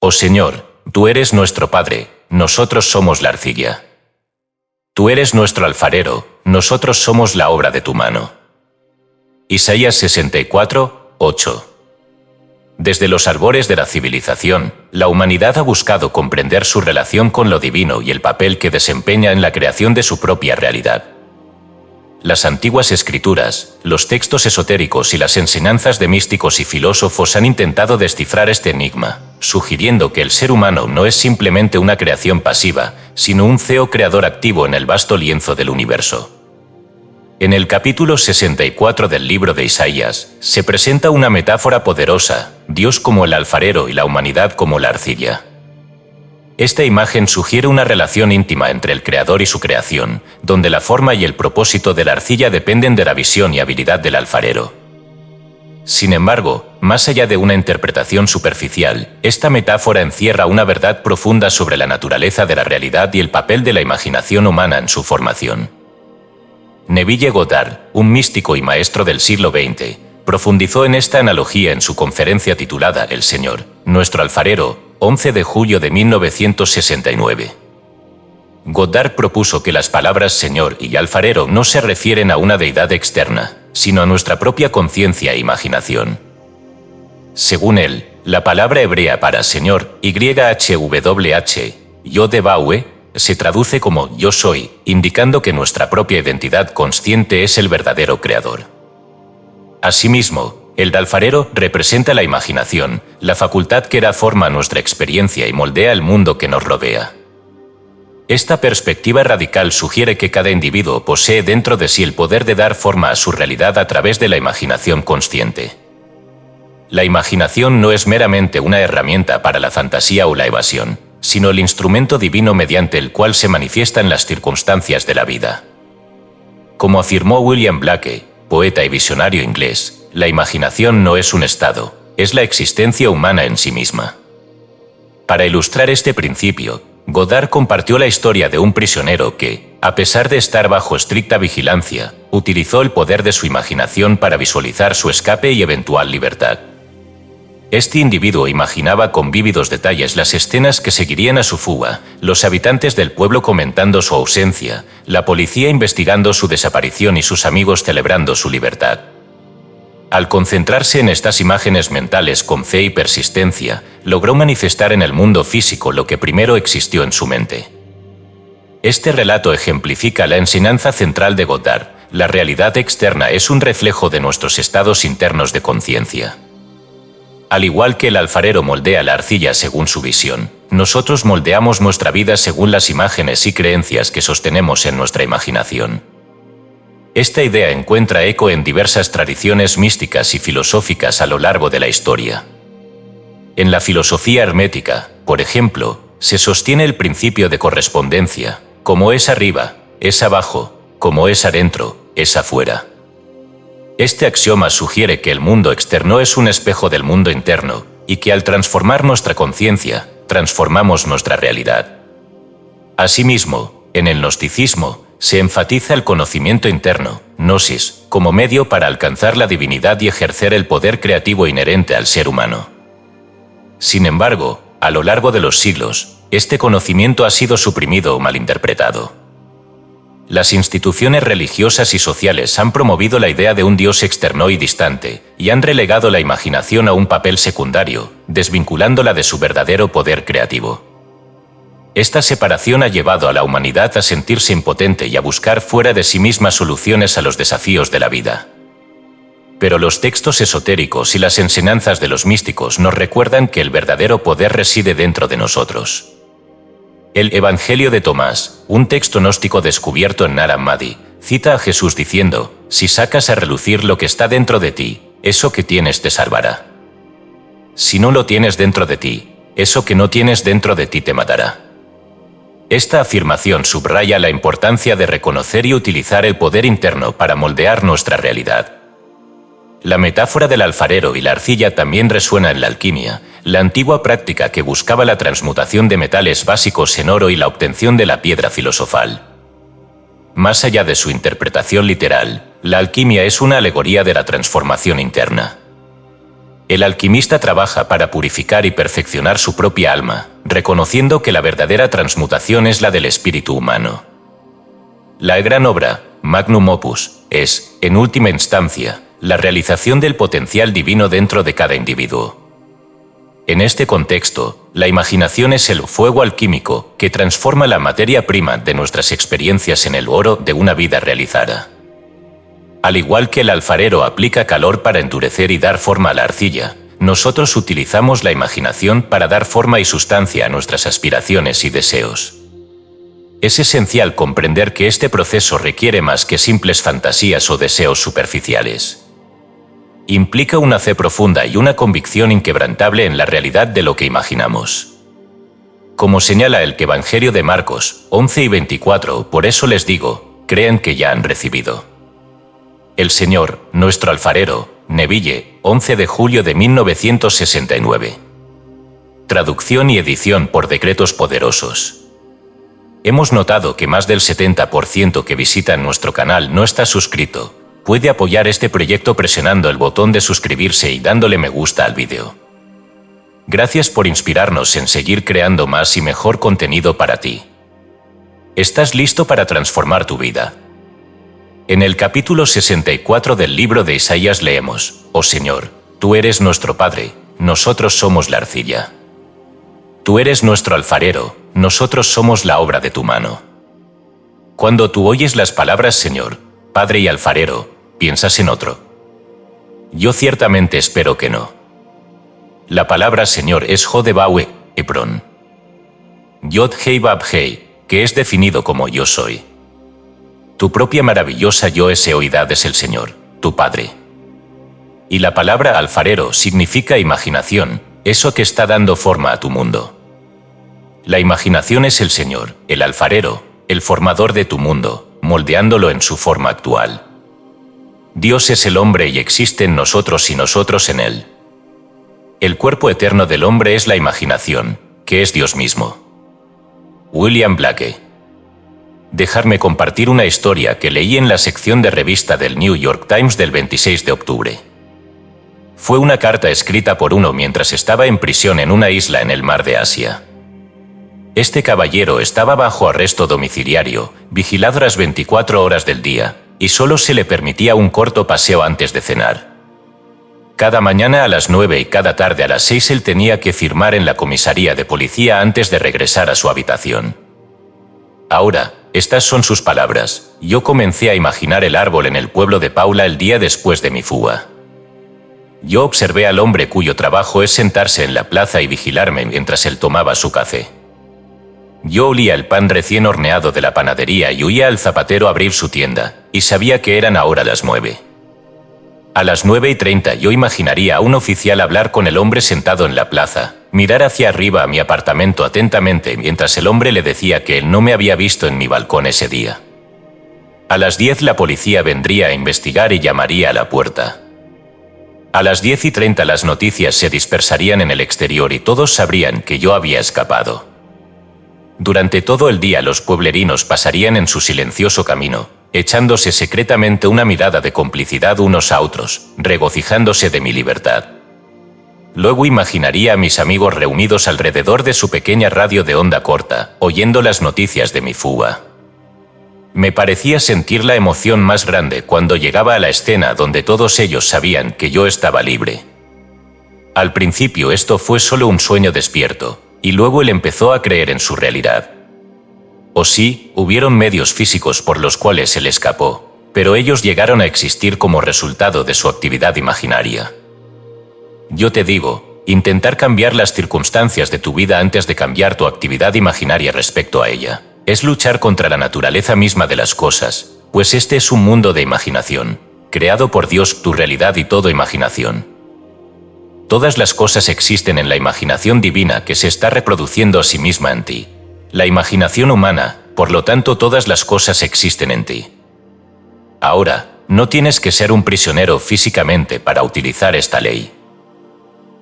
Oh Señor, tú eres nuestro Padre, nosotros somos la arcilla. Tú eres nuestro alfarero, nosotros somos la obra de tu mano. Isaías 64, 8. Desde los albores de la civilización, la humanidad ha buscado comprender su relación con lo divino y el papel que desempeña en la creación de su propia realidad. Las antiguas escrituras, los textos esotéricos y las enseñanzas de místicos y filósofos han intentado descifrar este enigma, sugiriendo que el ser humano no es simplemente una creación pasiva, sino un CEO creador activo en el vasto lienzo del universo. En el capítulo 64 del libro de Isaías, se presenta una metáfora poderosa, Dios como el alfarero y la humanidad como la arcilla. Esta imagen sugiere una relación íntima entre el creador y su creación, donde la forma y el propósito de la arcilla dependen de la visión y habilidad del alfarero. Sin embargo, más allá de una interpretación superficial, esta metáfora encierra una verdad profunda sobre la naturaleza de la realidad y el papel de la imaginación humana en su formación. Neville Goddard, un místico y maestro del siglo XX, profundizó en esta analogía en su conferencia titulada El Señor, nuestro alfarero, 11 de julio de 1969. Goddard propuso que las palabras Señor y alfarero no se refieren a una deidad externa, sino a nuestra propia conciencia e imaginación. Según él, la palabra hebrea para Señor, YHWH, Yodebaue, se traduce como yo soy, indicando que nuestra propia identidad consciente es el verdadero creador. Asimismo, el alfarero representa la imaginación, la facultad que da forma a nuestra experiencia y moldea el mundo que nos rodea. Esta perspectiva radical sugiere que cada individuo posee dentro de sí el poder de dar forma a su realidad a través de la imaginación consciente. La imaginación no es meramente una herramienta para la fantasía o la evasión, sino el instrumento divino mediante el cual se manifiestan las circunstancias de la vida. Como afirmó William Blake, poeta y visionario inglés, la imaginación no es un estado, es la existencia humana en sí misma. Para ilustrar este principio, Goddard compartió la historia de un prisionero que, a pesar de estar bajo estricta vigilancia, utilizó el poder de su imaginación para visualizar su escape y eventual libertad. Este individuo imaginaba con vívidos detalles las escenas que seguirían a su fuga, los habitantes del pueblo comentando su ausencia, la policía investigando su desaparición y sus amigos celebrando su libertad. Al concentrarse en estas imágenes mentales con fe y persistencia, logró manifestar en el mundo físico lo que primero existió en su mente. Este relato ejemplifica la enseñanza central de Goddard: la realidad externa es un reflejo de nuestros estados internos de conciencia. Al igual que el alfarero moldea la arcilla según su visión, nosotros moldeamos nuestra vida según las imágenes y creencias que sostenemos en nuestra imaginación. Esta idea encuentra eco en diversas tradiciones místicas y filosóficas a lo largo de la historia. En la filosofía hermética, por ejemplo, se sostiene el principio de correspondencia: como es arriba, es abajo; como es adentro, es afuera. Este axioma sugiere que el mundo externo es un espejo del mundo interno, y que al transformar nuestra conciencia, transformamos nuestra realidad. Asimismo, en el gnosticismo, se enfatiza el conocimiento interno, gnosis, como medio para alcanzar la divinidad y ejercer el poder creativo inherente al ser humano. Sin embargo, a lo largo de los siglos, este conocimiento ha sido suprimido o malinterpretado. Las instituciones religiosas y sociales han promovido la idea de un Dios externo y distante, y han relegado la imaginación a un papel secundario, desvinculándola de su verdadero poder creativo. Esta separación ha llevado a la humanidad a sentirse impotente y a buscar fuera de sí misma soluciones a los desafíos de la vida. Pero los textos esotéricos y las enseñanzas de los místicos nos recuerdan que el verdadero poder reside dentro de nosotros. El Evangelio de Tomás, un texto gnóstico descubierto en Nag Hammadi, cita a Jesús diciendo: «Si sacas a relucir lo que está dentro de ti, eso que tienes te salvará. Si no lo tienes dentro de ti, eso que no tienes dentro de ti te matará». Esta afirmación subraya la importancia de reconocer y utilizar el poder interno para moldear nuestra realidad. La metáfora del alfarero y la arcilla también resuena en la alquimia, la antigua práctica que buscaba la transmutación de metales básicos en oro y la obtención de la piedra filosofal. Más allá de su interpretación literal, la alquimia es una alegoría de la transformación interna. El alquimista trabaja para purificar y perfeccionar su propia alma, reconociendo que la verdadera transmutación es la del espíritu humano. La gran obra, Magnum Opus, es, en última instancia, la realización del potencial divino dentro de cada individuo. En este contexto, la imaginación es el fuego alquímico que transforma la materia prima de nuestras experiencias en el oro de una vida realizada. Al igual que el alfarero aplica calor para endurecer y dar forma a la arcilla, nosotros utilizamos la imaginación para dar forma y sustancia a nuestras aspiraciones y deseos. Es esencial comprender que este proceso requiere más que simples fantasías o deseos superficiales. Implica una fe profunda y una convicción inquebrantable en la realidad de lo que imaginamos. Como señala el Evangelio de Marcos 11 y 24, por eso les digo, crean que ya han recibido. El Señor, nuestro alfarero, Neville, 11 de julio de 1969. Traducción y edición por decretos poderosos. Hemos notado que más del 70% que visitan nuestro canal no está suscrito. Puede apoyar este proyecto presionando el botón de suscribirse y dándole me gusta al vídeo. Gracias por inspirarnos en seguir creando más y mejor contenido para ti. ¿Estás listo para transformar tu vida? En el capítulo 64 del libro de Isaías leemos: Oh Señor, tú eres nuestro Padre, nosotros somos la arcilla. Tú eres nuestro alfarero, nosotros somos la obra de tu mano. Cuando tú oyes las palabras Señor, Padre y alfarero, ¿piensas en otro? Yo ciertamente espero que no. La palabra Señor es Jodebawe, Hebron. Yod Hei Bab Hei, que es definido como yo soy. Tu propia maravillosa yo eseoidad es el Señor, tu Padre. Y la palabra alfarero significa imaginación, eso que está dando forma a tu mundo. La imaginación es el Señor, el alfarero, el formador de tu mundo, moldeándolo en su forma actual. Dios es el hombre y existe en nosotros y nosotros en él. El cuerpo eterno del hombre es la imaginación, que es Dios mismo. William Blake. Dejarme compartir una historia que leí en la sección de revista del New York Times del 26 de octubre. Fue una carta escrita por uno mientras estaba en prisión en una isla en el mar de Asia. Este caballero estaba bajo arresto domiciliario, vigilado las 24 horas del día, y solo se le permitía un corto paseo antes de cenar. Cada mañana a las 9 y cada tarde a las 6 él tenía que firmar en la comisaría de policía antes de regresar a su habitación. Ahora, estas son sus palabras: yo comencé a imaginar el árbol en el pueblo de Paula el día después de mi fuga. Yo observé al hombre cuyo trabajo es sentarse en la plaza y vigilarme mientras él tomaba su café. Yo olía el pan recién horneado de la panadería y oía al zapatero abrir su tienda, y sabía que eran ahora las 9. A las 9:30 yo imaginaría a un oficial hablar con el hombre sentado en la plaza, mirar hacia arriba a mi apartamento atentamente mientras el hombre le decía que él no me había visto en mi balcón ese día. A las 10 la policía vendría a investigar y llamaría a la puerta. A las 10:30 las noticias se dispersarían en el exterior y todos sabrían que yo había escapado. Durante todo el día los pueblerinos pasarían en su silencioso camino, echándose secretamente una mirada de complicidad unos a otros, regocijándose de mi libertad. Luego imaginaría a mis amigos reunidos alrededor de su pequeña radio de onda corta, oyendo las noticias de mi fuga. Me parecía sentir la emoción más grande cuando llegaba a la escena donde todos ellos sabían que yo estaba libre. Al principio esto fue solo un sueño despierto, y luego él empezó a creer en su realidad. O sí, hubieron medios físicos por los cuales él escapó, pero ellos llegaron a existir como resultado de su actividad imaginaria. Yo te digo, intentar cambiar las circunstancias de tu vida antes de cambiar tu actividad imaginaria respecto a ella, es luchar contra la naturaleza misma de las cosas, pues este es un mundo de imaginación, creado por Dios, tu realidad y todo imaginación. Todas las cosas existen en la imaginación divina que se está reproduciendo a sí misma en ti. La imaginación humana, por lo tanto todas las cosas existen en ti. Ahora, no tienes que ser un prisionero físicamente para utilizar esta ley.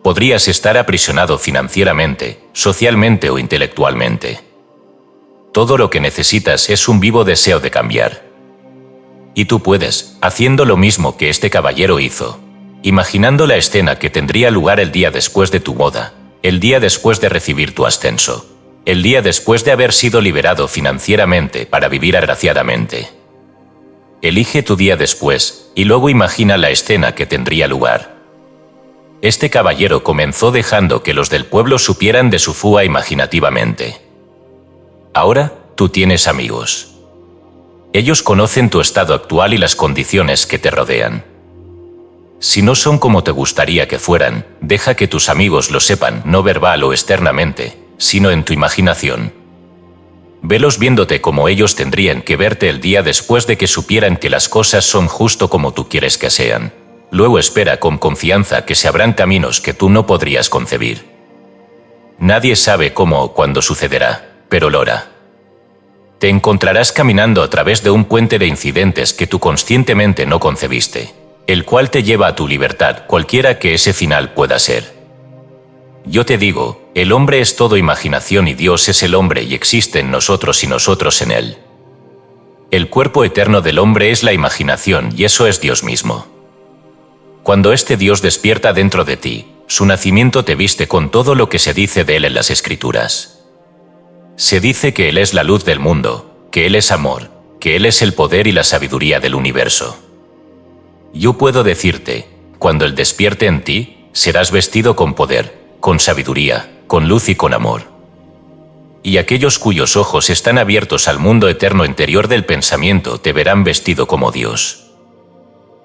Podrías estar aprisionado financieramente, socialmente o intelectualmente. Todo lo que necesitas es un vivo deseo de cambiar. Y tú puedes, haciendo lo mismo que este caballero hizo. imaginando la escena que tendría lugar el día después de tu boda, el día después de recibir tu ascenso, el día después de haber sido liberado financieramente para vivir agraciadamente. Elige tu día después y luego imagina la escena que tendría lugar. Este caballero comenzó dejando que los del pueblo supieran de su fuga imaginativamente. Ahora, tú tienes amigos. Ellos conocen tu estado actual y las condiciones que te rodean. Si no son como te gustaría que fueran, deja que tus amigos lo sepan, no verbal o externamente, sino en tu imaginación. Velos viéndote como ellos tendrían que verte el día después de que supieran que las cosas son justo como tú quieres que sean. Luego espera con confianza que se abran caminos que tú no podrías concebir. Nadie sabe cómo o cuándo sucederá, pero lo hará. Te encontrarás caminando a través de un puente de incidentes que tú conscientemente no concebiste, el cual te lleva a tu libertad, cualquiera que ese final pueda ser. Yo te digo, el hombre es todo imaginación y Dios es el hombre y existe en nosotros y nosotros en él. El cuerpo eterno del hombre es la imaginación y eso es Dios mismo. Cuando este Dios despierta dentro de ti, su nacimiento te viste con todo lo que se dice de él en las Escrituras. Se dice que él es la luz del mundo, que él es amor, que él es el poder y la sabiduría del universo. Yo puedo decirte, cuando él despierte en ti, serás vestido con poder, con sabiduría, con luz y con amor. Y aquellos cuyos ojos están abiertos al mundo eterno interior del pensamiento te verán vestido como Dios.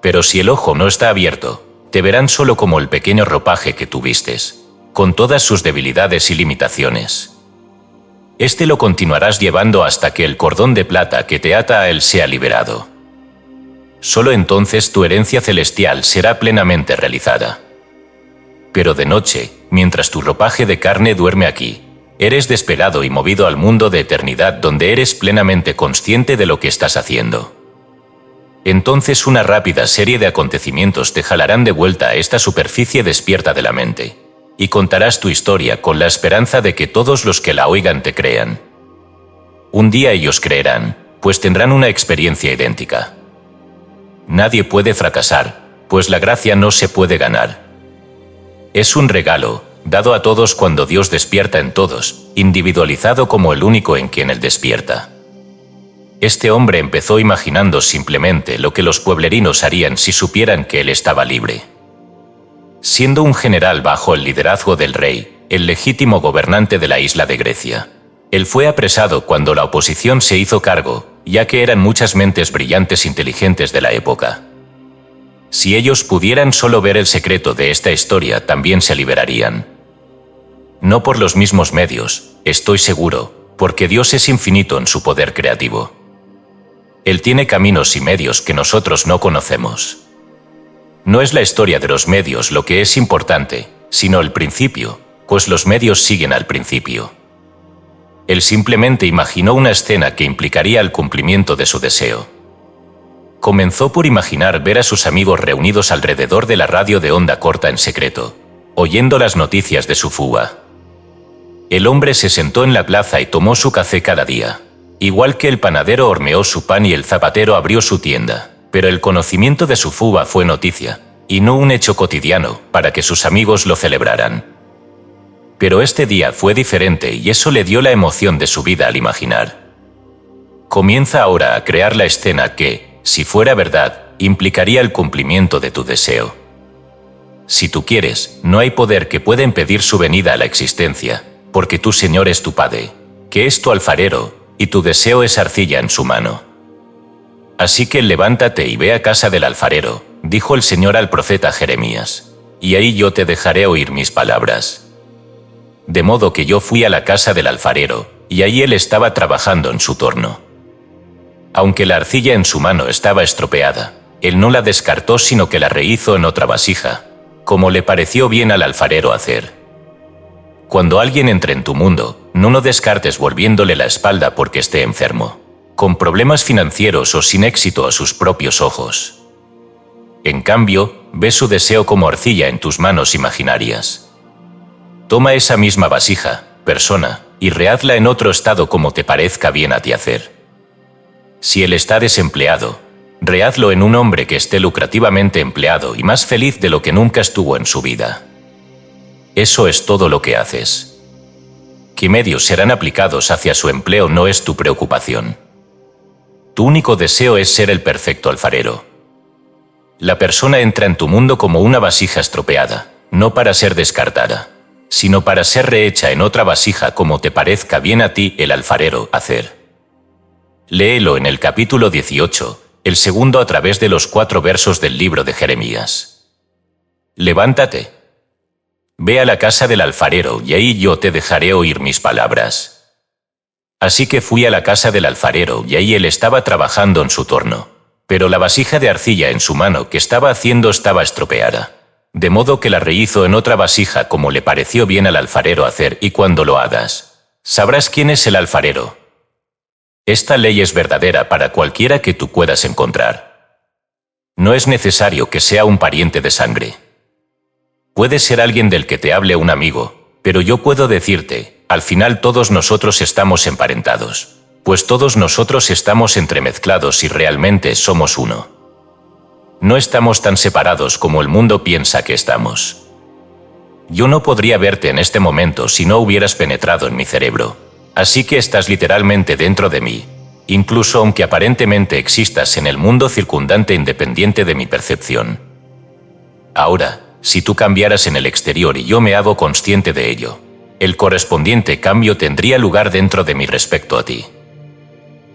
Pero si el ojo no está abierto, te verán solo como el pequeño ropaje que tú vistes, con todas sus debilidades y limitaciones. Este lo continuarás llevando hasta que el cordón de plata que te ata a él sea liberado. Solo entonces tu herencia celestial será plenamente realizada. Pero de noche, mientras tu ropaje de carne duerme aquí, eres despegado y movido al mundo de eternidad donde eres plenamente consciente de lo que estás haciendo. Entonces una rápida serie de acontecimientos te jalarán de vuelta a esta superficie despierta de la mente, y contarás tu historia con la esperanza de que todos los que la oigan te crean. Un día ellos creerán, pues tendrán una experiencia idéntica. Nadie puede fracasar, pues la gracia no se puede ganar. Es un regalo, dado a todos cuando Dios despierta en todos, individualizado como el único en quien Él despierta. Este hombre empezó imaginando simplemente lo que los pueblerinos harían si supieran que él estaba libre. Siendo un general bajo el liderazgo del rey, el legítimo gobernante de la isla de Grecia, él fue apresado cuando la oposición se hizo cargo, ya que eran muchas mentes brillantes inteligentes de la época. Si ellos pudieran solo ver el secreto de esta historia, también se liberarían. No por los mismos medios, estoy seguro, porque Dios es infinito en su poder creativo. Él tiene caminos y medios que nosotros no conocemos. No es la historia de los medios lo que es importante, sino el principio, pues los medios siguen al principio. Él simplemente imaginó una escena que implicaría el cumplimiento de su deseo. Comenzó por imaginar ver a sus amigos reunidos alrededor de la radio de onda corta en secreto, oyendo las noticias de su fuga. El hombre se sentó en la plaza y tomó su café cada día. Igual que el panadero horneó su pan y el zapatero abrió su tienda, pero el conocimiento de su fuga fue noticia, y no un hecho cotidiano, para que sus amigos lo celebraran. Pero este día fue diferente y eso le dio la emoción de su vida al imaginar. Comienza ahora a crear la escena que, si fuera verdad, implicaría el cumplimiento de tu deseo. Si tú quieres, no hay poder que pueda impedir su venida a la existencia, porque tu Señor es tu Padre, que es tu alfarero, y tu deseo es arcilla en su mano. Así que levántate y ve a casa del alfarero, dijo el Señor al profeta Jeremías, y ahí yo te dejaré oír mis palabras. De modo que yo fui a la casa del alfarero, y ahí él estaba trabajando en su torno. Aunque la arcilla en su mano estaba estropeada, él no la descartó sino que la rehizo en otra vasija, como le pareció bien al alfarero hacer. Cuando alguien entre en tu mundo, no lo descartes volviéndole la espalda porque esté enfermo, con problemas financieros o sin éxito a sus propios ojos. En cambio, ve su deseo como arcilla en tus manos imaginarias. Toma esa misma vasija, persona, y rehazla en otro estado como te parezca bien a ti hacer. Si él está desempleado, Rehazlo en un hombre que esté lucrativamente empleado y más feliz de lo que nunca estuvo en su vida. Eso es todo lo que haces. ¿Qué medios serán aplicados hacia su empleo no es tu preocupación? Tu único deseo es ser el perfecto alfarero. La persona entra en tu mundo como una vasija estropeada, no para ser descartada, sino para ser rehecha en otra vasija como te parezca bien a ti, el alfarero, hacer. Léelo en el capítulo 18, el segundo a través de los 4 versos del libro de Jeremías. Levántate. Ve a la casa del alfarero y ahí yo te dejaré oír mis palabras. Así que fui a la casa del alfarero y ahí él estaba trabajando en su torno, pero la vasija de arcilla en su mano que estaba haciendo estaba estropeada, de modo que la rehizo en otra vasija como le pareció bien al alfarero hacer, y cuando lo hagas, sabrás quién es el alfarero. Esta ley es verdadera para cualquiera que tú puedas encontrar. No es necesario que sea un pariente de sangre. Puede ser alguien del que te hable un amigo, pero yo puedo decirte, al final todos nosotros estamos emparentados, pues todos nosotros estamos entremezclados y realmente somos uno. No estamos tan separados como el mundo piensa que estamos. Yo no podría verte en este momento si no hubieras penetrado en mi cerebro. Así que estás literalmente dentro de mí, incluso aunque aparentemente existas en el mundo circundante independiente de mi percepción. Ahora, si tú cambiaras en el exterior y yo me hago consciente de ello, el correspondiente cambio tendría lugar dentro de mí respecto a ti.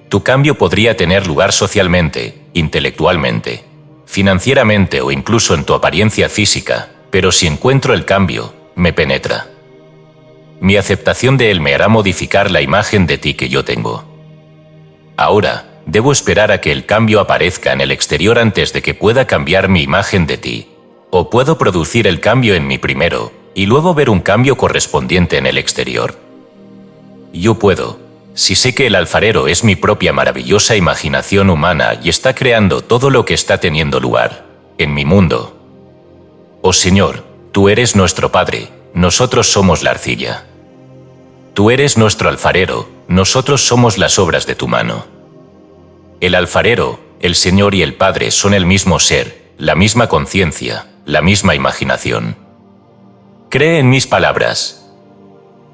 Tu cambio podría tener lugar socialmente, intelectualmente, financieramente o incluso en tu apariencia física, pero si encuentro el cambio, me penetra. Mi aceptación de él me hará modificar la imagen de ti que yo tengo. Ahora, debo esperar a que el cambio aparezca en el exterior antes de que pueda cambiar mi imagen de ti. O puedo producir el cambio en mí primero, y luego ver un cambio correspondiente en el exterior. Yo puedo, si sé que el alfarero es mi propia maravillosa imaginación humana y está creando todo lo que está teniendo lugar, en mi mundo. Oh Señor, tú eres nuestro Padre, nosotros somos la arcilla. Tú eres nuestro alfarero, nosotros somos las obras de tu mano. El alfarero, el Señor y el Padre son el mismo ser, la misma conciencia, la misma imaginación. Cree en mis palabras.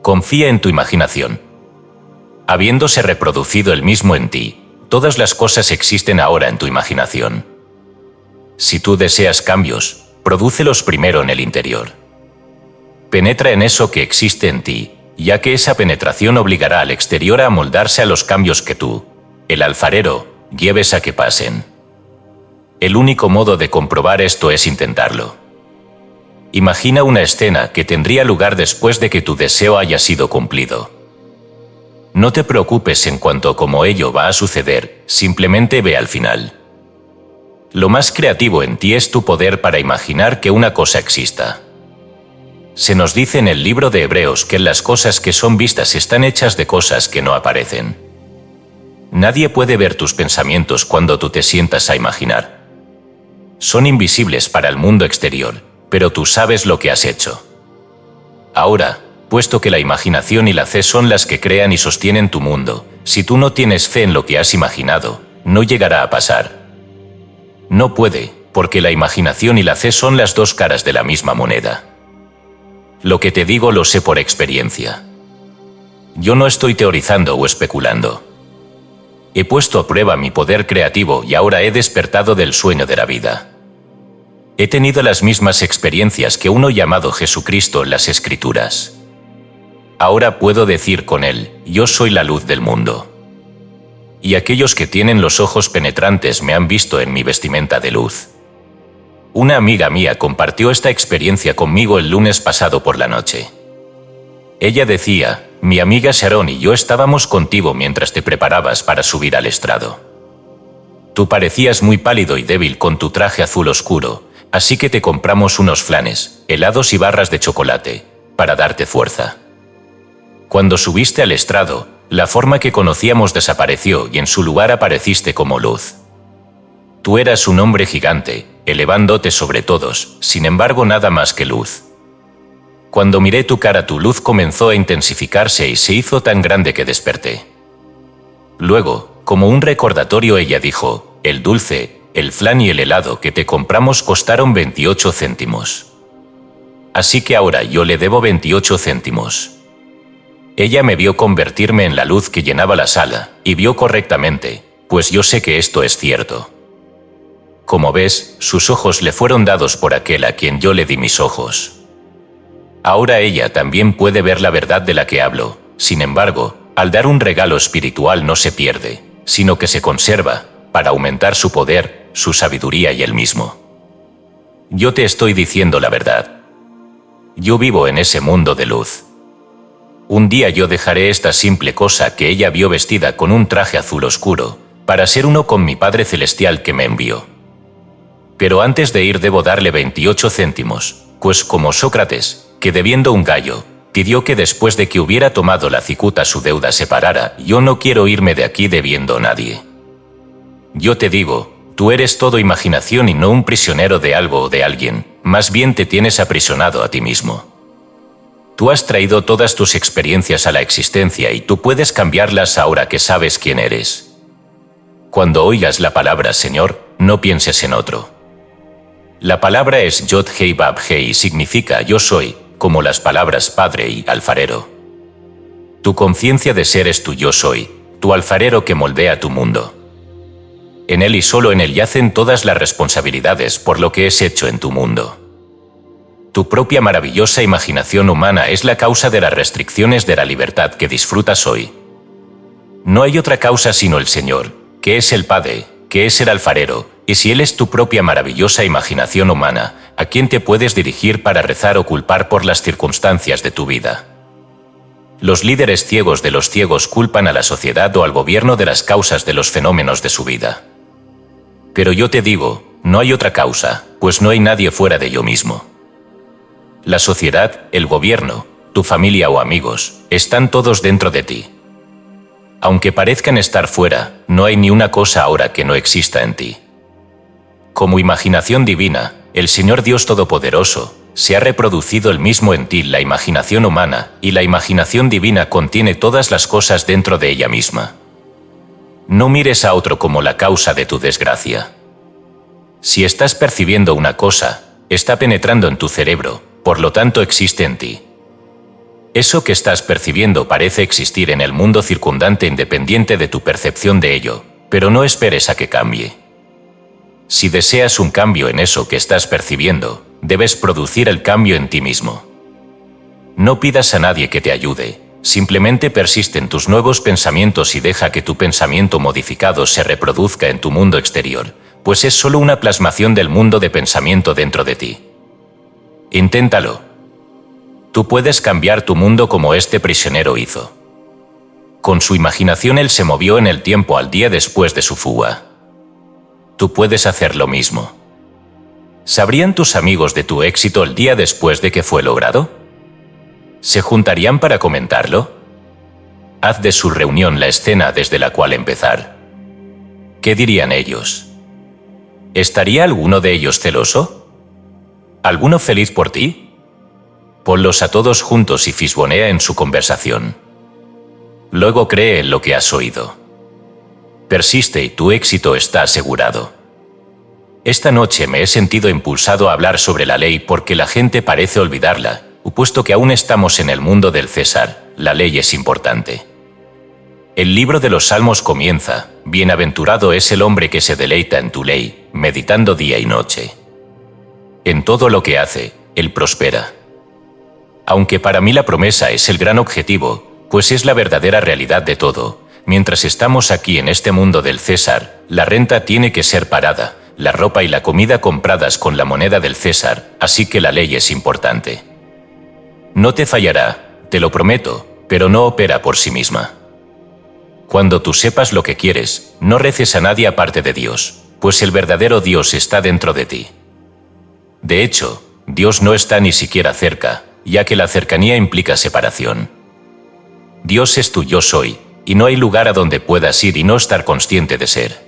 Confía en tu imaginación. Habiéndose reproducido el mismo en ti, todas las cosas existen ahora en tu imaginación. Si tú deseas cambios, prodúcelos primero en el interior. Penetra en eso que existe en ti, ya que esa penetración obligará al exterior a amoldarse a los cambios que tú, el alfarero, lleves a que pasen. El único modo de comprobar esto es intentarlo. Imagina una escena que tendría lugar después de que tu deseo haya sido cumplido. No te preocupes en cuanto a cómo ello va a suceder, simplemente ve al final. Lo más creativo en ti es tu poder para imaginar que una cosa exista. Se nos dice en el libro de Hebreos que las cosas que son vistas están hechas de cosas que no aparecen. Nadie puede ver tus pensamientos cuando tú te sientas a imaginar. Son invisibles para el mundo exterior, pero tú sabes lo que has hecho. Ahora, puesto que la imaginación y la fe son las que crean y sostienen tu mundo, si tú no tienes fe en lo que has imaginado, no llegará a pasar. No puede, porque la imaginación y la fe son las dos caras de la misma moneda. Lo que te digo lo sé por experiencia. Yo no estoy teorizando o especulando. He puesto a prueba mi poder creativo y ahora he despertado del sueño de la vida. He tenido las mismas experiencias que uno llamado Jesucristo en las Escrituras. Ahora puedo decir con él, yo soy la luz del mundo. Y aquellos que tienen los ojos penetrantes me han visto en mi vestimenta de luz. Una amiga mía compartió esta experiencia conmigo el lunes pasado por la noche. Ella decía, mi amiga Sharon y yo estábamos contigo mientras te preparabas para subir al estrado. Tú parecías muy pálido y débil con tu traje azul oscuro, así que te compramos unos flanes, helados y barras de chocolate, para darte fuerza. Cuando subiste al estrado, la forma que conocíamos desapareció y en su lugar apareciste como luz. Tú eras un hombre gigante, elevándote sobre todos, sin embargo nada más que luz. Cuando miré tu cara, tu luz comenzó a intensificarse y se hizo tan grande que desperté. Luego, como un recordatorio, ella dijo, el dulce, el flan y el helado que te compramos costaron 28 céntimos. Así que ahora yo le debo 28 céntimos. Ella me vio convertirme en la luz que llenaba la sala, y vio correctamente, pues yo sé que esto es cierto. Como ves, sus ojos le fueron dados por aquel a quien yo le di mis ojos. Ahora ella también puede ver la verdad de la que hablo. Sin embargo, al dar un regalo espiritual no se pierde, sino que se conserva, para aumentar su poder, su sabiduría y él mismo. Yo te estoy diciendo la verdad. Yo vivo en ese mundo de luz. Un día yo dejaré esta simple cosa que ella vio vestida con un traje azul oscuro, para ser uno con mi Padre Celestial que me envió. Pero antes de ir debo darle 28 céntimos, pues como Sócrates, que debiendo un gallo, pidió que después de que hubiera tomado la cicuta su deuda se parara, yo no quiero irme de aquí debiendo a nadie. Yo te digo, tú eres todo imaginación y no un prisionero de algo o de alguien, más bien te tienes aprisionado a ti mismo. Tú has traído todas tus experiencias a la existencia y tú puedes cambiarlas ahora que sabes quién eres. Cuando oigas la palabra Señor, no pienses en otro. La palabra es Yod Hei Bab Hei y significa yo soy, como las palabras Padre y alfarero. Tu conciencia de ser es tu yo soy, tu alfarero que moldea tu mundo. En él y solo en él yacen todas las responsabilidades por lo que es hecho en tu mundo. Tu propia maravillosa imaginación humana es la causa de las restricciones de la libertad que disfrutas hoy. No hay otra causa sino el Señor, que es el Padre, que es el alfarero, y si Él es tu propia maravillosa imaginación humana, ¿a quién te puedes dirigir para rezar o culpar por las circunstancias de tu vida? Los líderes ciegos de los ciegos culpan a la sociedad o al gobierno de las causas de los fenómenos de su vida. Pero yo te digo, no hay otra causa, pues no hay nadie fuera de yo mismo. La sociedad, el gobierno, tu familia o amigos, están todos dentro de ti. Aunque parezcan estar fuera, no hay ni una cosa ahora que no exista en ti. Como imaginación divina, el Señor Dios Todopoderoso, se ha reproducido el mismo en ti la imaginación humana, y la imaginación divina contiene todas las cosas dentro de ella misma. No mires a otro como la causa de tu desgracia. Si estás percibiendo una cosa, está penetrando en tu cerebro, por lo tanto existe en ti. Eso que estás percibiendo parece existir en el mundo circundante independiente de tu percepción de ello, pero no esperes a que cambie. Si deseas un cambio en eso que estás percibiendo, debes producir el cambio en ti mismo. No pidas a nadie que te ayude, simplemente persiste en tus nuevos pensamientos y deja que tu pensamiento modificado se reproduzca en tu mundo exterior, pues es solo una plasmación del mundo de pensamiento dentro de ti. Inténtalo. Tú puedes cambiar tu mundo como este prisionero hizo. Con su imaginación él se movió en el tiempo al día después de su fuga. Tú puedes hacer lo mismo. ¿Sabrían tus amigos de tu éxito el día después de que fue logrado? ¿Se juntarían para comentarlo? Haz de su reunión la escena desde la cual empezar. ¿Qué dirían ellos? ¿Estaría alguno de ellos celoso? ¿Alguno feliz por ti? Ponlos a todos juntos y fisgonea en su conversación. Luego cree en lo que has oído. Persiste y tu éxito está asegurado. Esta noche me he sentido impulsado a hablar sobre la ley porque la gente parece olvidarla, puesto que aún estamos en el mundo del César, la ley es importante. El libro de los Salmos comienza, bienaventurado es el hombre que se deleita en tu ley, meditando día y noche. En todo lo que hace, él prospera. Aunque para mí la promesa es el gran objetivo, pues es la verdadera realidad de todo, mientras estamos aquí en este mundo del César, la renta tiene que ser parada, la ropa y la comida compradas con la moneda del César, así que la ley es importante. No te fallará, te lo prometo, pero no opera por sí misma. Cuando tú sepas lo que quieres, no reces a nadie aparte de Dios, pues el verdadero Dios está dentro de ti. De hecho, Dios no está ni siquiera cerca, ya que la cercanía implica separación. Dios es tu yo soy, y no hay lugar a donde puedas ir y no estar consciente de ser.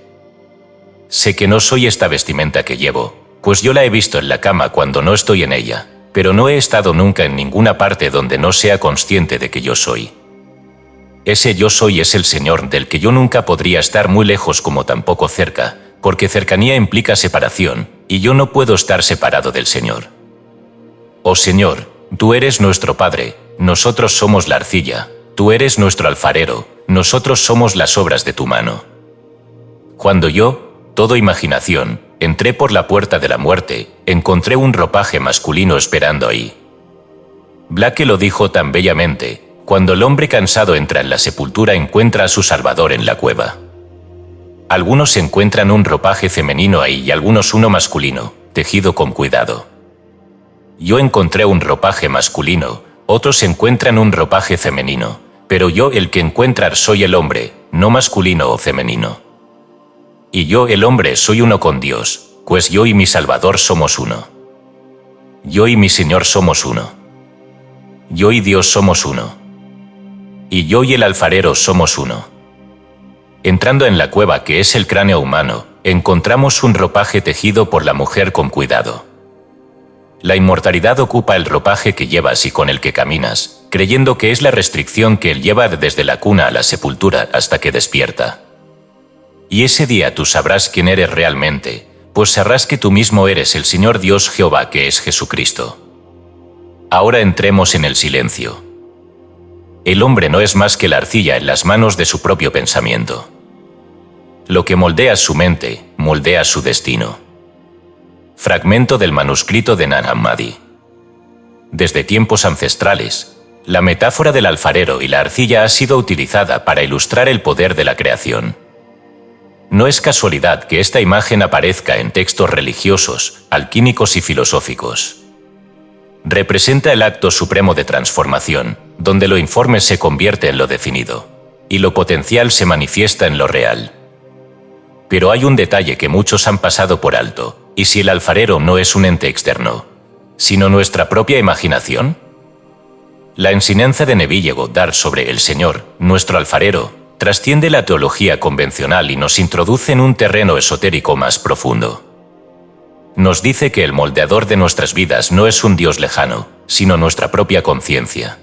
Sé que no soy esta vestimenta que llevo, pues yo la he visto en la cama cuando no estoy en ella, pero no he estado nunca en ninguna parte donde no sea consciente de que yo soy. Ese yo soy es el Señor del que yo nunca podría estar muy lejos como tampoco cerca, porque cercanía implica separación, y yo no puedo estar separado del Señor. Oh Señor, tú eres nuestro Padre, nosotros somos la arcilla, tú eres nuestro alfarero, nosotros somos las obras de tu mano. Cuando yo, todo imaginación, entré por la puerta de la muerte, encontré un ropaje masculino esperando ahí. Blake lo dijo tan bellamente: cuando el hombre cansado entra en la sepultura encuentra a su Salvador en la cueva. Algunos encuentran un ropaje femenino ahí y algunos uno masculino, tejido con cuidado. Yo encontré un ropaje masculino, otros encuentran un ropaje femenino, pero yo el que encuentrar soy el hombre, no masculino o femenino. Y yo el hombre soy uno con Dios, pues yo y mi Salvador somos uno. Yo y mi Señor somos uno. Yo y Dios somos uno. Y yo y el alfarero somos uno. Entrando en la cueva que es el cráneo humano, encontramos un ropaje tejido por la mujer con cuidado. La inmortalidad ocupa el ropaje que llevas y con el que caminas, creyendo que es la restricción que él lleva desde la cuna a la sepultura hasta que despierta. Y ese día tú sabrás quién eres realmente, pues sabrás que tú mismo eres el Señor Dios Jehová, que es Jesucristo. Ahora entremos en el silencio. El hombre no es más que la arcilla en las manos de su propio pensamiento. Lo que moldea su mente, moldea su destino. Fragmento del manuscrito de Nag Hammadi. Desde tiempos ancestrales, la metáfora del alfarero y la arcilla ha sido utilizada para ilustrar el poder de la creación. No es casualidad que esta imagen aparezca en textos religiosos, alquímicos y filosóficos. Representa el acto supremo de transformación, donde lo informe se convierte en lo definido, y lo potencial se manifiesta en lo real. Pero hay un detalle que muchos han pasado por alto: ¿y si el alfarero no es un ente externo, sino nuestra propia imaginación? La enseñanza de Neville Goddard sobre el Señor, nuestro alfarero, trasciende la teología convencional y nos introduce en un terreno esotérico más profundo. Nos dice que el moldeador de nuestras vidas no es un Dios lejano, sino nuestra propia conciencia.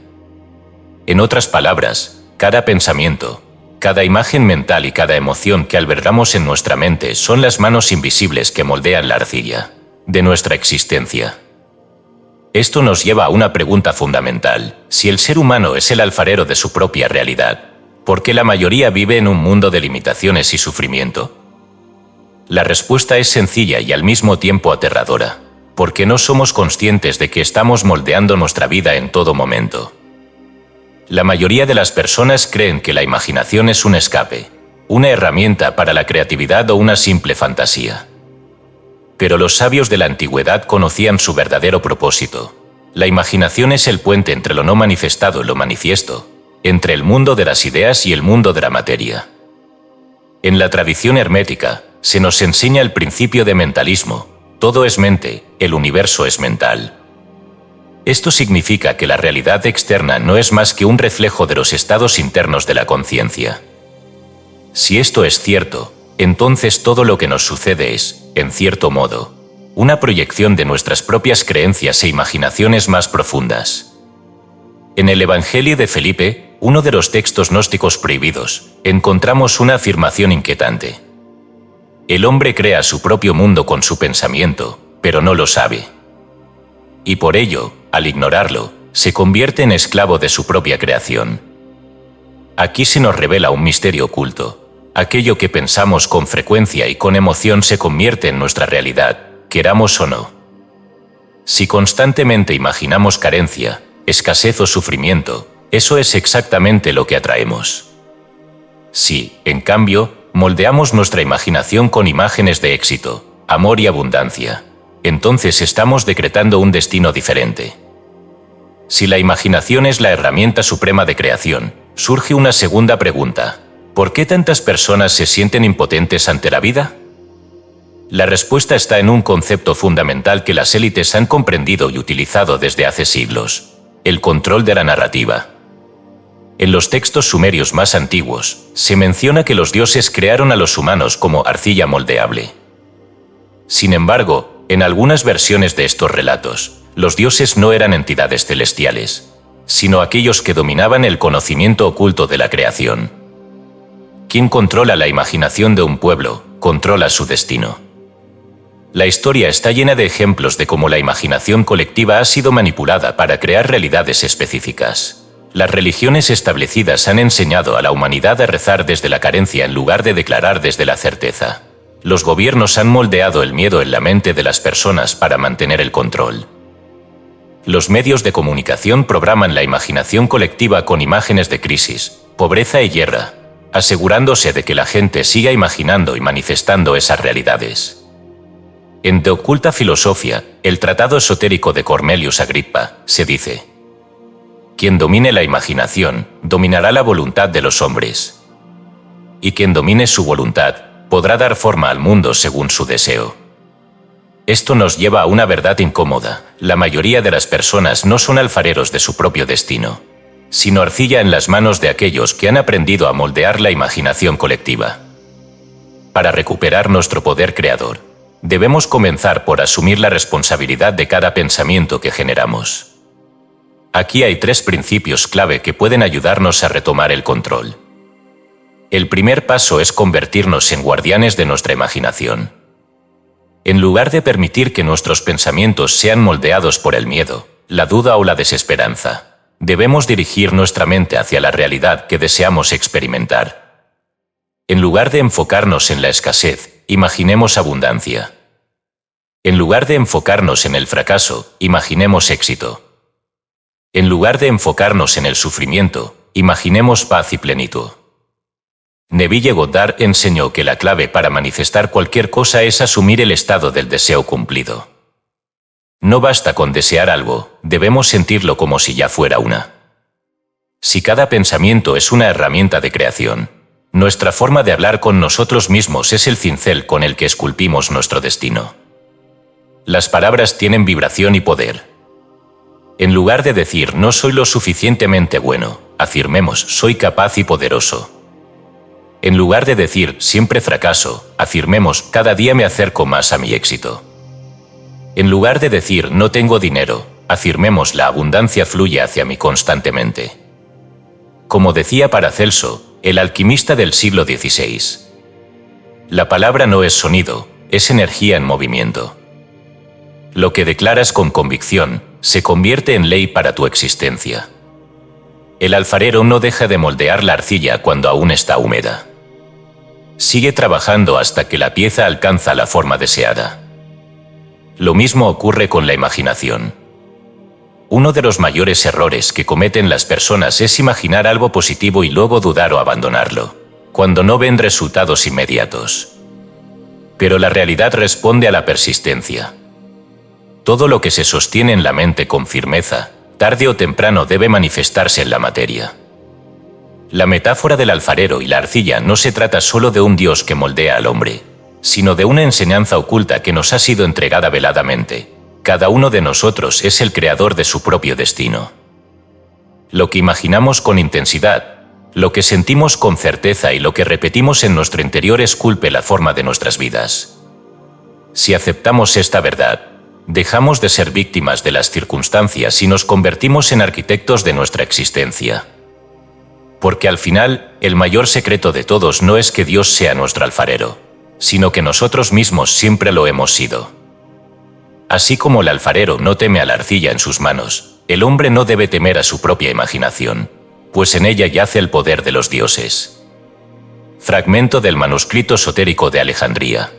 En otras palabras, cada pensamiento, cada imagen mental y cada emoción que albergamos en nuestra mente son las manos invisibles que moldean la arcilla de nuestra existencia. Esto nos lleva a una pregunta fundamental: si el ser humano es el alfarero de su propia realidad, ¿por qué la mayoría vive en un mundo de limitaciones y sufrimiento? La respuesta es sencilla y al mismo tiempo aterradora: porque no somos conscientes de que estamos moldeando nuestra vida en todo momento. La mayoría de las personas creen que la imaginación es un escape, una herramienta para la creatividad o una simple fantasía. Pero los sabios de la antigüedad conocían su verdadero propósito. La imaginación es el puente entre lo no manifestado y lo manifiesto, entre el mundo de las ideas y el mundo de la materia. En la tradición hermética, se nos enseña el principio de mentalismo: todo es mente, el universo es mental. Esto significa que la realidad externa no es más que un reflejo de los estados internos de la conciencia. Si esto es cierto, entonces todo lo que nos sucede es, en cierto modo, una proyección de nuestras propias creencias e imaginaciones más profundas. En el Evangelio de Felipe, uno de los textos gnósticos prohibidos, encontramos una afirmación inquietante. El hombre crea su propio mundo con su pensamiento, pero no lo sabe. Y por ello, al ignorarlo, se convierte en esclavo de su propia creación. Aquí se nos revela un misterio oculto: aquello que pensamos con frecuencia y con emoción se convierte en nuestra realidad, queramos o no. Si constantemente imaginamos carencia, escasez o sufrimiento, eso es exactamente lo que atraemos. Si, en cambio, moldeamos nuestra imaginación con imágenes de éxito, amor y abundancia, entonces estamos decretando un destino diferente. Si la imaginación es la herramienta suprema de creación, surge una segunda pregunta: ¿por qué tantas personas se sienten impotentes ante la vida? La respuesta está en un concepto fundamental que las élites han comprendido y utilizado desde hace siglos: el control de la narrativa. En los textos sumerios más antiguos, se menciona que los dioses crearon a los humanos como arcilla moldeable. Sin embargo, en algunas versiones de estos relatos, los dioses no eran entidades celestiales, sino aquellos que dominaban el conocimiento oculto de la creación. ¿Quién controla la imaginación de un pueblo, controla su destino. La historia está llena de ejemplos de cómo la imaginación colectiva ha sido manipulada para crear realidades específicas. Las religiones establecidas han enseñado a la humanidad a rezar desde la carencia en lugar de declarar desde la certeza. Los gobiernos han moldeado el miedo en la mente de las personas para mantener el control. Los medios de comunicación programan la imaginación colectiva con imágenes de crisis, pobreza y guerra, asegurándose de que la gente siga imaginando y manifestando esas realidades. En De Oculta Filosofia, el tratado esotérico de Cornelius Agrippa, se dice: quien domine la imaginación, dominará la voluntad de los hombres. Y quien domine su voluntad, podrá dar forma al mundo según su deseo. Esto nos lleva a una verdad incómoda: la mayoría de las personas no son alfareros de su propio destino, sino arcilla en las manos de aquellos que han aprendido a moldear la imaginación colectiva. Para recuperar nuestro poder creador, debemos comenzar por asumir la responsabilidad de cada pensamiento que generamos. Aquí hay 3 principios clave que pueden ayudarnos a retomar el control. El primer paso es convertirnos en guardianes de nuestra imaginación. En lugar de permitir que nuestros pensamientos sean moldeados por el miedo, la duda o la desesperanza, debemos dirigir nuestra mente hacia la realidad que deseamos experimentar. En lugar de enfocarnos en la escasez, imaginemos abundancia. En lugar de enfocarnos en el fracaso, imaginemos éxito. En lugar de enfocarnos en el sufrimiento, imaginemos paz y plenitud. Neville Goddard enseñó que la clave para manifestar cualquier cosa es asumir el estado del deseo cumplido. No basta con desear algo, debemos sentirlo como si ya fuera una. Si cada pensamiento es una herramienta de creación, nuestra forma de hablar con nosotros mismos es el cincel con el que esculpimos nuestro destino. Las palabras tienen vibración y poder. En lugar de decir no soy lo suficientemente bueno, afirmemos soy capaz y poderoso. En lugar de decir siempre fracaso, afirmemos cada día me acerco más a mi éxito. En lugar de decir no tengo dinero, afirmemos la abundancia fluye hacia mí constantemente. Como decía Paracelso, el alquimista del siglo XVI, la palabra no es sonido, es energía en movimiento. Lo que declaras con convicción se convierte en ley para tu existencia. El alfarero no deja de moldear la arcilla cuando aún está húmeda. Sigue trabajando hasta que la pieza alcanza la forma deseada. Lo mismo ocurre con la imaginación. Uno de los mayores errores que cometen las personas es imaginar algo positivo y luego dudar o abandonarlo, cuando no ven resultados inmediatos. Pero la realidad responde a la persistencia. Todo lo que se sostiene en la mente con firmeza, tarde o temprano debe manifestarse en la materia. La metáfora del alfarero y la arcilla no se trata solo de un Dios que moldea al hombre, sino de una enseñanza oculta que nos ha sido entregada veladamente. Cada uno de nosotros es el creador de su propio destino. Lo que imaginamos con intensidad, lo que sentimos con certeza y lo que repetimos en nuestro interior esculpe la forma de nuestras vidas. Si aceptamos esta verdad, dejamos de ser víctimas de las circunstancias y nos convertimos en arquitectos de nuestra existencia. Porque al final, el mayor secreto de todos no es que Dios sea nuestro alfarero, sino que nosotros mismos siempre lo hemos sido. Así como el alfarero no teme a la arcilla en sus manos, el hombre no debe temer a su propia imaginación, pues en ella yace el poder de los dioses. Fragmento del manuscrito esotérico de Alejandría.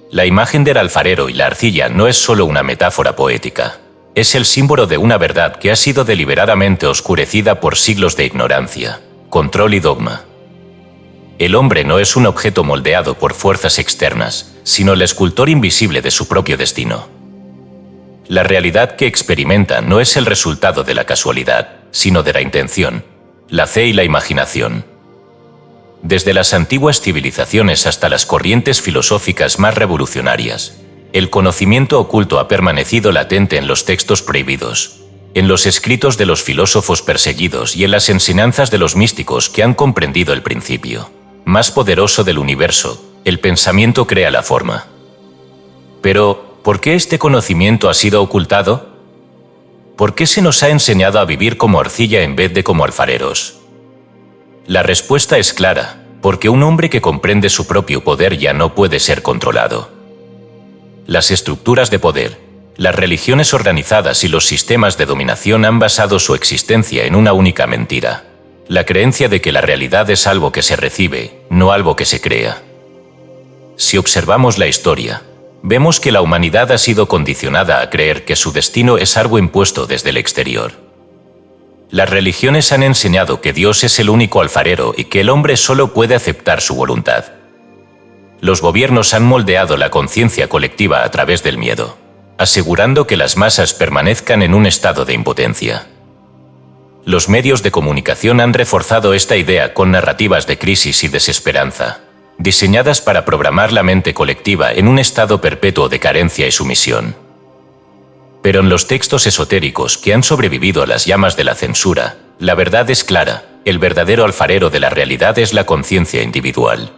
La imagen del alfarero y la arcilla no es solo una metáfora poética, es el símbolo de una verdad que ha sido deliberadamente oscurecida por siglos de ignorancia, control y dogma. El hombre no es un objeto moldeado por fuerzas externas, sino el escultor invisible de su propio destino. La realidad que experimenta no es el resultado de la casualidad, sino de la intención, la fe y la imaginación. Desde las antiguas civilizaciones hasta las corrientes filosóficas más revolucionarias, el conocimiento oculto ha permanecido latente en los textos prohibidos, en los escritos de los filósofos perseguidos y en las enseñanzas de los místicos que han comprendido el principio más poderoso del universo: el pensamiento crea la forma. Pero, ¿por qué este conocimiento ha sido ocultado? ¿Por qué se nos ha enseñado a vivir como arcilla en vez de como alfareros? La respuesta es clara: porque un hombre que comprende su propio poder ya no puede ser controlado. Las estructuras de poder, las religiones organizadas y los sistemas de dominación han basado su existencia en una única mentira: la creencia de que la realidad es algo que se recibe, no algo que se crea. Si observamos la historia, vemos que la humanidad ha sido condicionada a creer que su destino es algo impuesto desde el exterior. Las religiones han enseñado que Dios es el único alfarero y que el hombre solo puede aceptar su voluntad. Los gobiernos han moldeado la conciencia colectiva a través del miedo, asegurando que las masas permanezcan en un estado de impotencia. Los medios de comunicación han reforzado esta idea con narrativas de crisis y desesperanza, diseñadas para programar la mente colectiva en un estado perpetuo de carencia y sumisión. Pero en los textos esotéricos que han sobrevivido a las llamas de la censura, la verdad es clara: el verdadero alfarero de la realidad es la conciencia individual.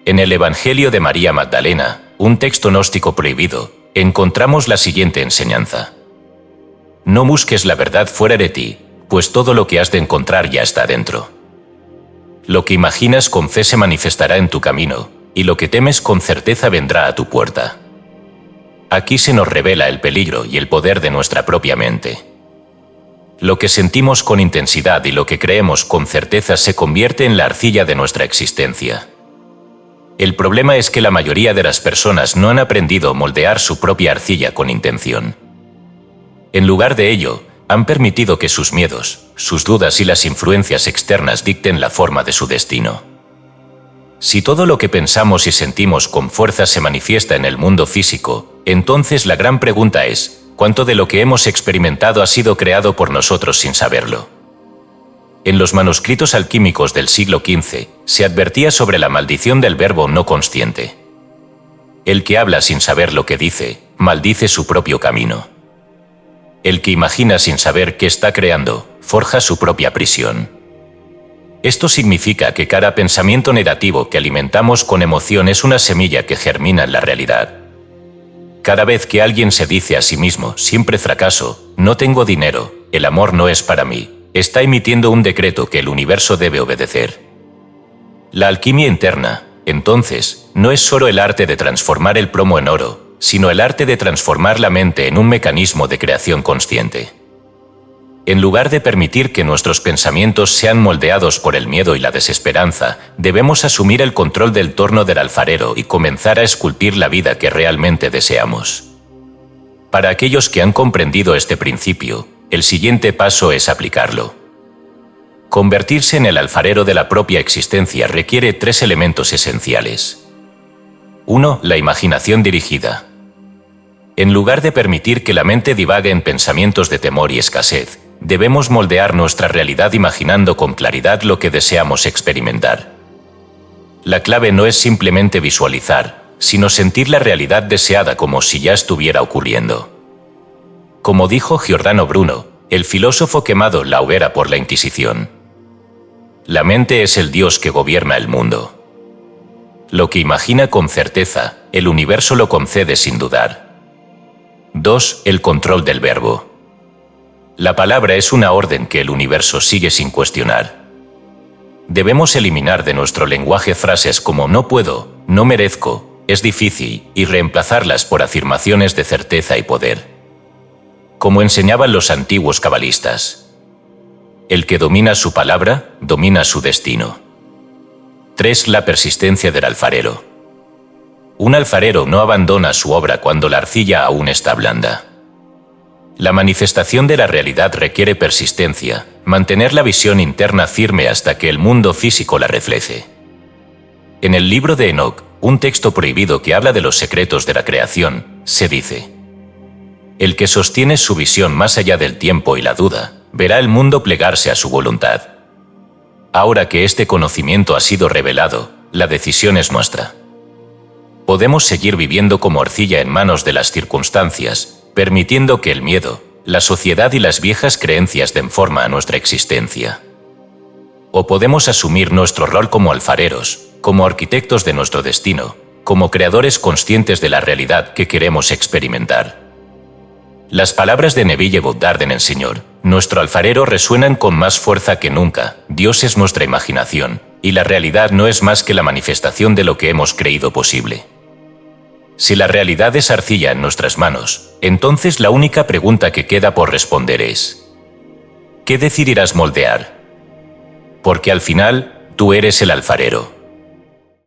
En el Evangelio de María Magdalena, un texto gnóstico prohibido, encontramos la siguiente enseñanza: no busques la verdad fuera de ti, pues todo lo que has de encontrar ya está dentro. Lo que imaginas con fe se manifestará en tu camino, y lo que temes con certeza vendrá a tu puerta. Aquí se nos revela el peligro y el poder de nuestra propia mente. Lo que sentimos con intensidad y lo que creemos con certeza se convierte en la arcilla de nuestra existencia. El problema es que la mayoría de las personas no han aprendido a moldear su propia arcilla con intención. En lugar de ello, han permitido que sus miedos, sus dudas y las influencias externas dicten la forma de su destino. Si todo lo que pensamos y sentimos con fuerza se manifiesta en el mundo físico, entonces la gran pregunta es: ¿cuánto de lo que hemos experimentado ha sido creado por nosotros sin saberlo? En los manuscritos alquímicos del siglo XV se advertía sobre la maldición del verbo no consciente. El que habla sin saber lo que dice, maldice su propio camino. El que imagina sin saber qué está creando, forja su propia prisión. Esto significa que cada pensamiento negativo que alimentamos con emoción es una semilla que germina en la realidad. Cada vez que alguien se dice a sí mismo: siempre fracaso, no tengo dinero, el amor no es para mí, está emitiendo un decreto que el universo debe obedecer. La alquimia interna, entonces, no es solo el arte de transformar el plomo en oro, sino el arte de transformar la mente en un mecanismo de creación consciente. En lugar de permitir que nuestros pensamientos sean moldeados por el miedo y la desesperanza, debemos asumir el control del torno del alfarero y comenzar a esculpir la vida que realmente deseamos. Para aquellos que han comprendido este principio, el siguiente paso es aplicarlo. Convertirse en el alfarero de la propia existencia requiere 3 elementos esenciales. 1. La imaginación dirigida. En lugar de permitir que la mente divague en pensamientos de temor y escasez, debemos moldear nuestra realidad imaginando con claridad lo que deseamos experimentar. La clave no es simplemente visualizar, sino sentir la realidad deseada como si ya estuviera ocurriendo. Como dijo Giordano Bruno, el filósofo quemado en la hoguera por la Inquisición: la mente es el Dios que gobierna el mundo. Lo que imagina con certeza, el universo lo concede sin dudar. 2. El control del verbo. La palabra es una orden que el universo sigue sin cuestionar. Debemos eliminar de nuestro lenguaje frases como no puedo, no merezco, es difícil, y reemplazarlas por afirmaciones de certeza y poder. Como enseñaban los antiguos cabalistas: el que domina su palabra, domina su destino. 3. La persistencia del alfarero. Un alfarero no abandona su obra cuando la arcilla aún está blanda. La manifestación de la realidad requiere persistencia, mantener la visión interna firme hasta que el mundo físico la refleje. En el libro de Enoc, un texto prohibido que habla de los secretos de la creación, se dice: el que sostiene su visión más allá del tiempo y la duda, verá el mundo plegarse a su voluntad. Ahora que este conocimiento ha sido revelado, la decisión es nuestra. Podemos seguir viviendo como arcilla en manos de las circunstancias, permitiendo que el miedo, la sociedad y las viejas creencias den forma a nuestra existencia. O podemos asumir nuestro rol como alfareros, como arquitectos de nuestro destino, como creadores conscientes de la realidad que queremos experimentar. Las palabras de Neville Goddard en El Señor, nuestro alfarero, resuenan con más fuerza que nunca: Dios es nuestra imaginación, y la realidad no es más que la manifestación de lo que hemos creído posible. Si la realidad es arcilla en nuestras manos, entonces la única pregunta que queda por responder es: ¿qué decidirás moldear? Porque al final, tú eres el alfarero.